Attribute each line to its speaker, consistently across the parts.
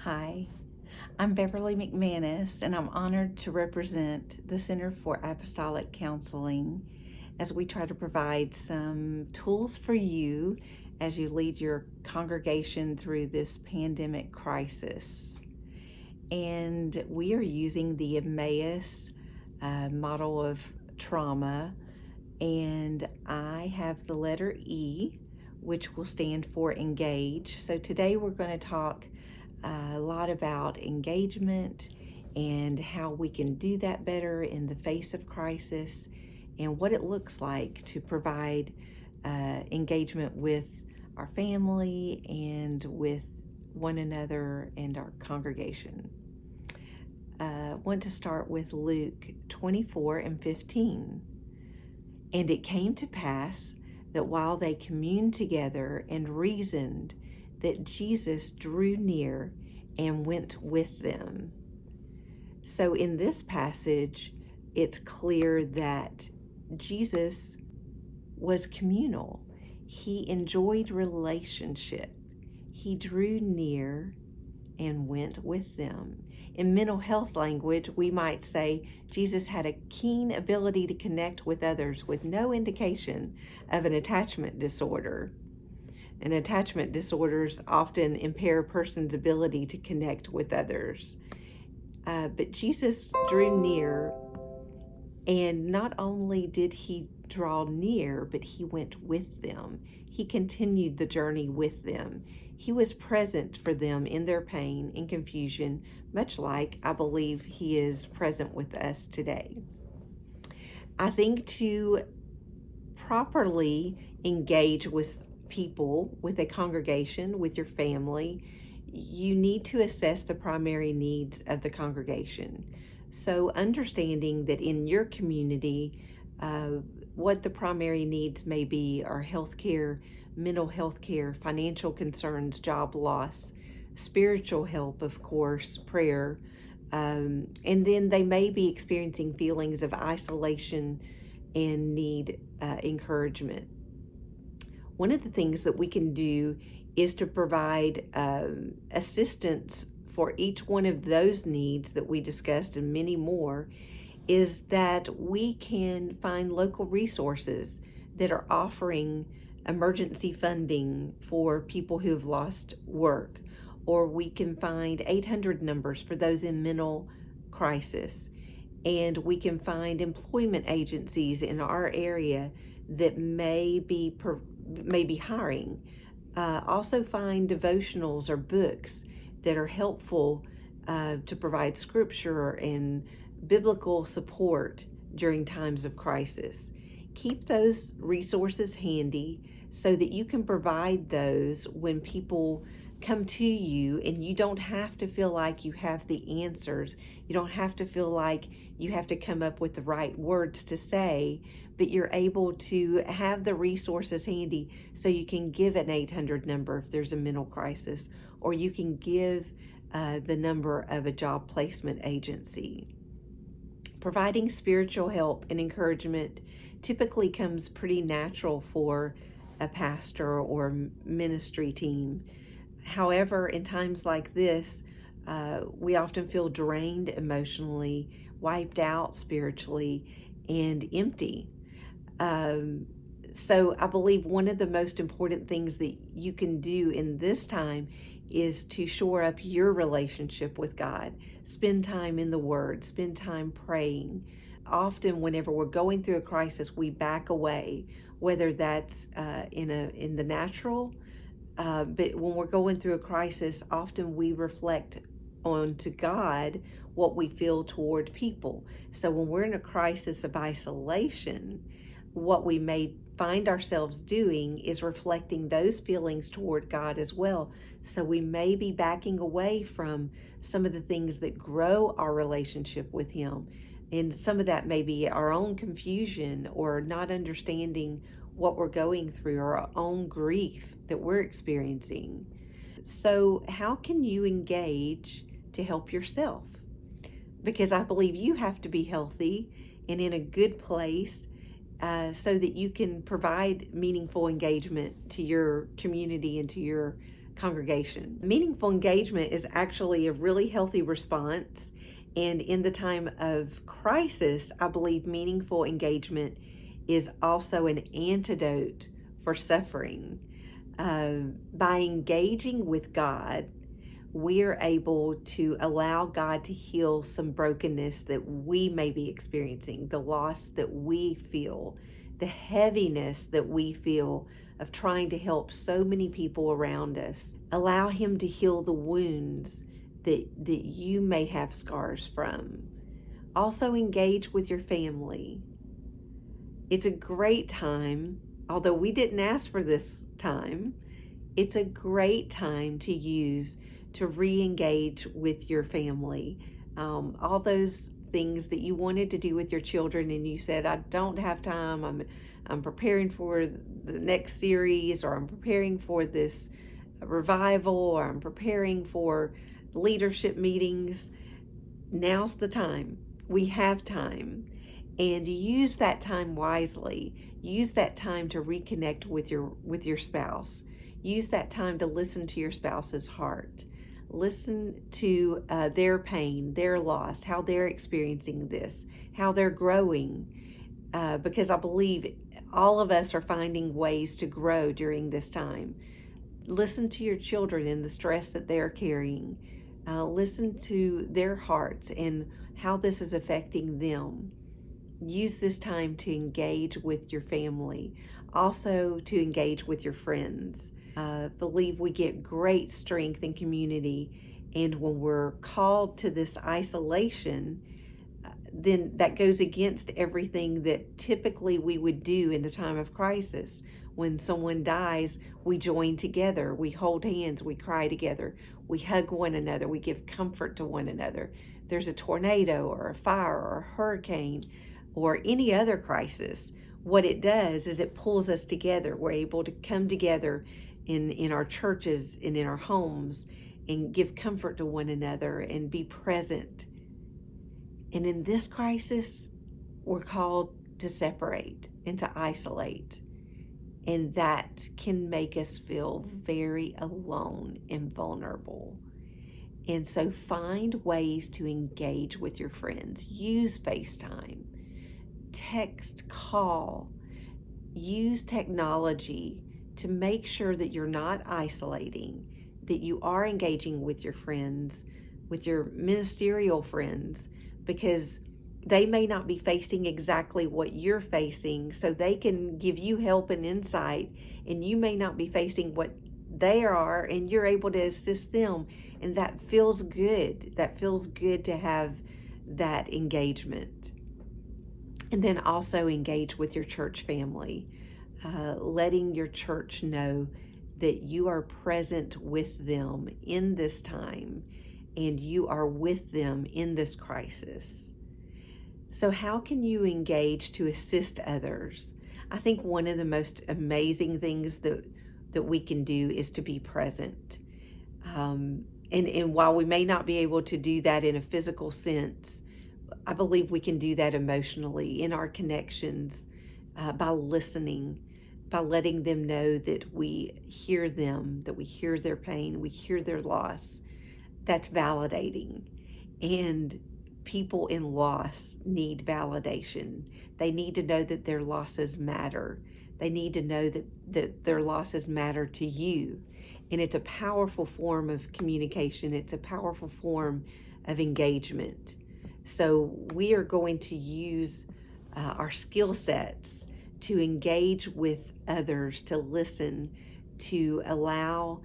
Speaker 1: Hi, I'm Beverly McManus, and I'm honored to represent the Center for Apostolic Counseling as we try to provide some tools for you as you lead your congregation through this pandemic crisis. And we are using the EMMAUS model of trauma, and I have the letter E, which will stand for engage. So today we're going to talk a lot about engagement and how we can do that better in the face of crisis and what it looks like to provide engagement with our family and with one another and our congregation. I want to start with Luke 24:15. And it came to pass that while they communed together and reasoned, that Jesus drew near and went with them. So in this passage, it's clear that Jesus was communal. He enjoyed relationship. He drew near and went with them. In mental health language, we might say Jesus had a keen ability to connect with others with no indication of an attachment disorder. And attachment disorders often impair a person's ability to connect with others. But Jesus drew near, and not only did he draw near, but he went with them. He continued the journey with them. He was present for them in their pain and confusion, much like I believe he is present with us today. I think to properly engage with people, with a congregation, with your family, you need to assess the primary needs of the congregation. So understanding that in your community, what the primary needs may be are healthcare, mental health care, financial concerns, job loss, spiritual help, of course, prayer, and then they may be experiencing feelings of isolation and need encouragement. One of the things that we can do is to provide assistance for each one of those needs that we discussed and many more, is that we can find local resources that are offering emergency funding for people who have lost work, or we can find 800 numbers for those in mental crisis, and we can find employment agencies in our area that may be hiring. Also find devotionals or books that are helpful to provide scripture and biblical support during times of crisis. Keep those resources handy so that you can provide those when people come to you, and you don't have to feel like you have the answers. You don't have to feel like you have to come up with the right words to say, but you're able to have the resources handy so you can give an 800 number if there's a mental crisis, or you can give the number of a job placement agency. Providing spiritual help and encouragement typically comes pretty natural for a pastor or ministry team. However, in times like this, we often feel drained emotionally, wiped out spiritually, and empty. So I believe one of the most important things that you can do in this time is to shore up your relationship with God. Spend time in the Word, spend time praying. Often whenever we're going through a crisis, we back away, whether that's in the natural, but when we're going through a crisis, often we reflect onto God what we feel toward people. So when we're in a crisis of isolation, what we may find ourselves doing is reflecting those feelings toward God as well. So we may be backing away from some of the things that grow our relationship with Him. And some of that may be our own confusion or not understanding what we're going through, or our own grief that we're experiencing. So how can you engage to help yourself? Because I believe you have to be healthy and in a good place so that you can provide meaningful engagement to your community and to your congregation. Meaningful engagement is actually a really healthy response. And in the time of crisis, I believe meaningful engagement is also an antidote for suffering. By engaging with God, we're able to allow God to heal some brokenness that we may be experiencing, the loss that we feel, the heaviness that we feel of trying to help so many people around us. Allow Him to heal the wounds that you may have scars from. Also engage with your family. It's a great time, although we didn't ask for this time, it's a great time to use to re-engage with your family. All those things that you wanted to do with your children and you said, I don't have time, I'm preparing for the next series, or I'm preparing for this revival, or I'm preparing for leadership meetings. Now's the time. We have time. And use that time wisely. Use that time to reconnect with your spouse. Use that time to listen to your spouse's heart. Listen to their pain, their loss, how they're experiencing this, how they're growing. Because I believe all of us are finding ways to grow during this time. Listen to your children and the stress that they're carrying. Listen to their hearts and how this is affecting them. Use this time to engage with your family, also to engage with your friends. Believe we get great strength in community, and when we're called to this isolation, then that goes against everything that typically we would do in the time of crisis. When someone dies, we join together, we hold hands, we cry together, we hug one another, we give comfort to one another. If there's a tornado or a fire or a hurricane or any other crisis, what it does is it pulls us together. We're able to come together in our churches and in our homes and give comfort to one another and be present. And in this crisis, we're called to separate and to isolate. And that can make us feel very alone and vulnerable. And so find ways to engage with your friends. Use FaceTime, text, call, use technology to make sure that you're not isolating, that you are engaging with your friends, with your ministerial friends, because they may not be facing exactly what you're facing, so they can give you help and insight, and you may not be facing what they are, and you're able to assist them, and that feels good. That feels good to have that engagement. And then also engage with your church family, letting your church know that you are present with them in this time and you are with them in this crisis. So how can you engage to assist others? I think one of the most amazing things that we can do is to be present. And while we may not be able to do that in a physical sense, I believe we can do that emotionally in our connections, by listening, by letting them know that we hear them, that we hear their pain, we hear their loss. That's validating. And people in loss need validation. They need to know that their losses matter. They need to know that their losses matter to you. And it's a powerful form of communication. It's a powerful form of engagement. So we are going to use our skill sets to engage with others, to listen, to allow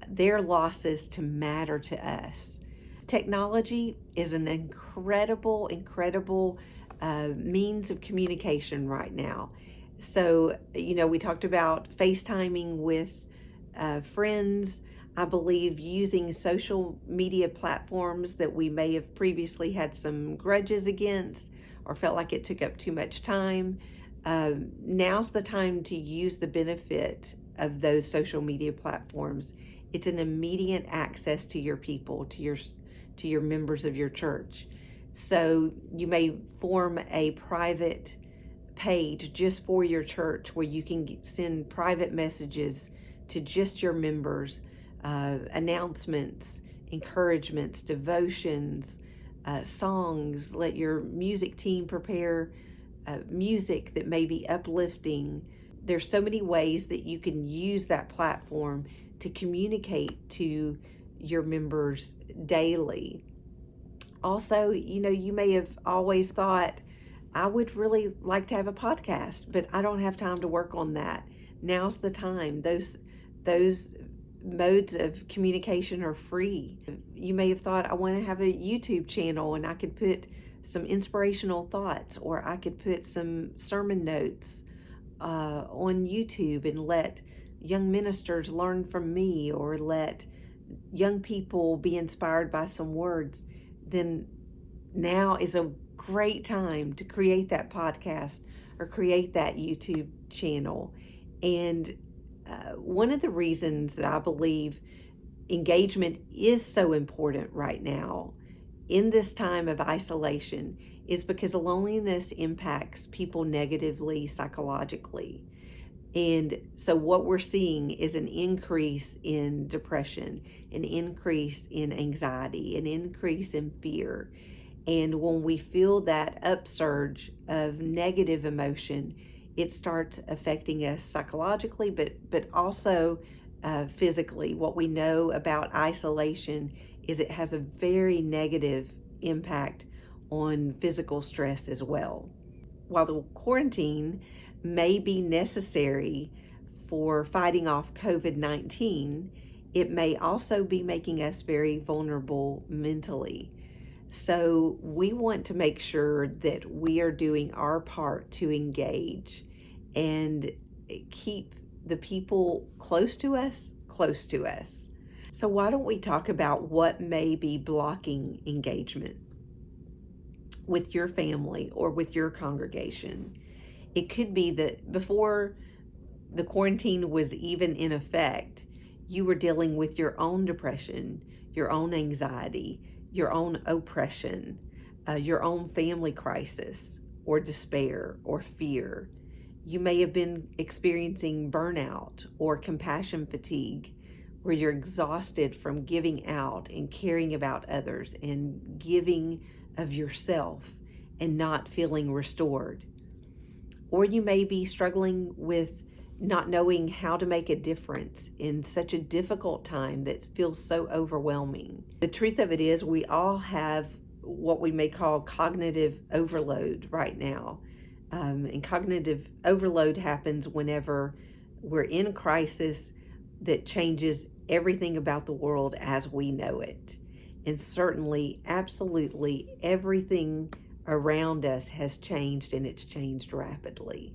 Speaker 1: their losses to matter to us. Technology is an incredible means of communication right now. So, we talked about FaceTiming with friends. I believe using social media platforms that we may have previously had some grudges against or felt like it took up too much time. Now's the time to use the benefit of those social media platforms. It's an immediate access to your people, to your members of your church. So you may form a private page just for your church where you can send private messages to just your members announcements, encouragements, devotions, songs. Let your music team prepare music that may be uplifting. There's so many ways that you can use that platform to communicate to your members daily. Also, you may have always thought, I would really like to have a podcast, but I don't have time to work on that. Now's the time. Those modes of communication are free. You may have thought, I want to have a YouTube channel and I could put some inspirational thoughts, or I could put some sermon notes on YouTube and let young ministers learn from me, or let young people be inspired by some words. Then now is a great time to create that podcast or create that YouTube channel. And one of the reasons that I believe engagement is so important right now in this time of isolation is because loneliness impacts people negatively psychologically. And so what we're seeing is an increase in depression, an increase in anxiety, an increase in fear. And when we feel that upsurge of negative emotion, it starts affecting us psychologically, but also physically. What we know about isolation is it has a very negative impact on physical stress as well. While the quarantine may be necessary for fighting off COVID-19, it may also be making us very vulnerable mentally. So we want to make sure that we are doing our part to engage and keep the people close to us. So why don't we talk about what may be blocking engagement with your family or with your congregation? It could be that before the quarantine was even in effect, you were dealing with your own depression, your own anxiety, your own oppression, your own family crisis or despair or fear. You may have been experiencing burnout or compassion fatigue, where you're exhausted from giving out and caring about others and giving of yourself and not feeling restored. Or you may be struggling with not knowing how to make a difference in such a difficult time that feels so overwhelming. The truth of it is, we all have what we may call cognitive overload right now. And cognitive overload happens whenever we're in a crisis that changes everything about the world as we know it. And certainly, absolutely everything around us has changed, and it's changed rapidly.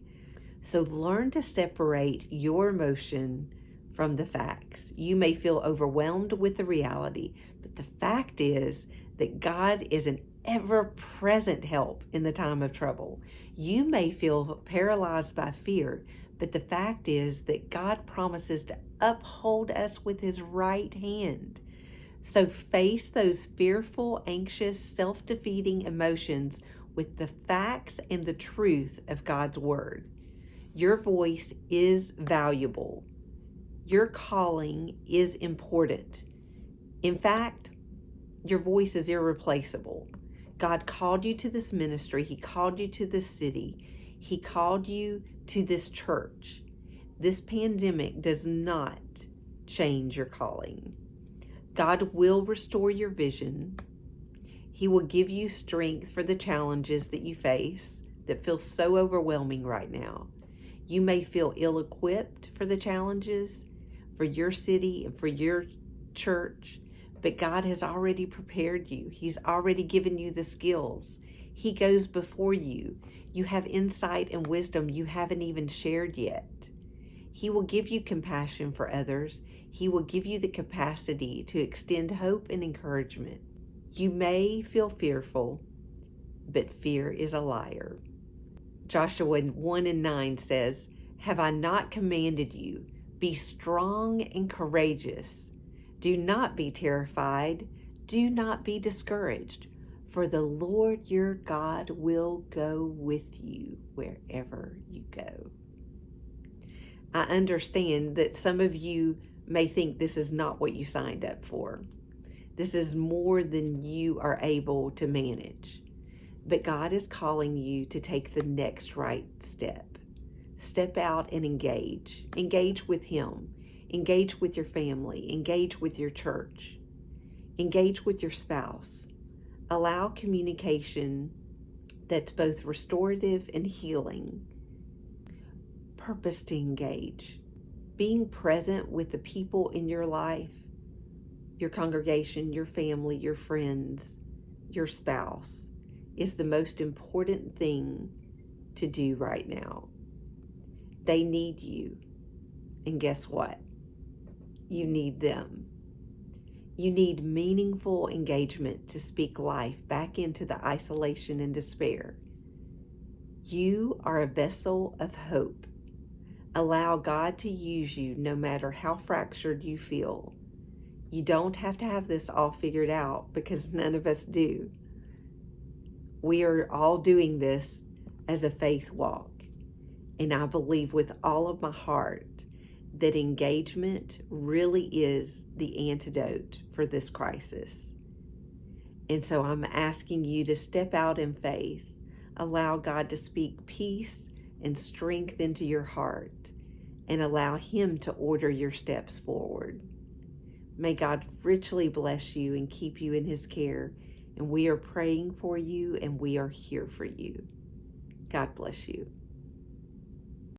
Speaker 1: So learn to separate your emotion from the facts. You may feel overwhelmed with the reality, but the fact is that God is an ever-present help in the time of trouble. You may feel paralyzed by fear, but the fact is that God promises to uphold us with his right hand. So face those fearful, anxious, self-defeating emotions with the facts and the truth of God's word. Your voice is valuable. Your calling is important. In fact, your voice is irreplaceable. God called you to this ministry. He called you to this city. He called you to this church. This pandemic does not change your calling. God will restore your vision. He will give you strength for the challenges that you face that feel so overwhelming right now. You may feel ill-equipped for the challenges, for your city and for your church, but God has already prepared you. He's already given you the skills. He goes before you. You have insight and wisdom you haven't even shared yet. He will give you compassion for others. He will give you the capacity to extend hope and encouragement. You may feel fearful, but fear is a liar. Joshua 1:9 says, "Have I not commanded you? Be strong and courageous. Do not be terrified. Do not be discouraged, for the Lord your God will go with you wherever you go." I understand that some of you may think this is not what you signed up for. This is more than you are able to manage. But God is calling you to take the next right step. Step out and engage. Engage with Him. Engage with your family. Engage with your church. Engage with your spouse. Allow communication that's both restorative and healing. Purpose to engage. Being present with the people in your life, your congregation, your family, your friends, your spouse, is the most important thing to do right now. They need you. And guess what? You need them. You need meaningful engagement to speak life back into the isolation and despair. You are a vessel of hope. Allow God to use you no matter how fractured you feel. You don't have to have this all figured out, because none of us do. We are all doing this as a faith walk. And I believe with all of my heart that engagement really is the antidote for this crisis. And so I'm asking you to step out in faith. Allow God to speak peace and strength into your heart, and allow Him to order your steps forward. May God richly bless you and keep you in His care. And we are praying for you, and we are here for you. God bless you.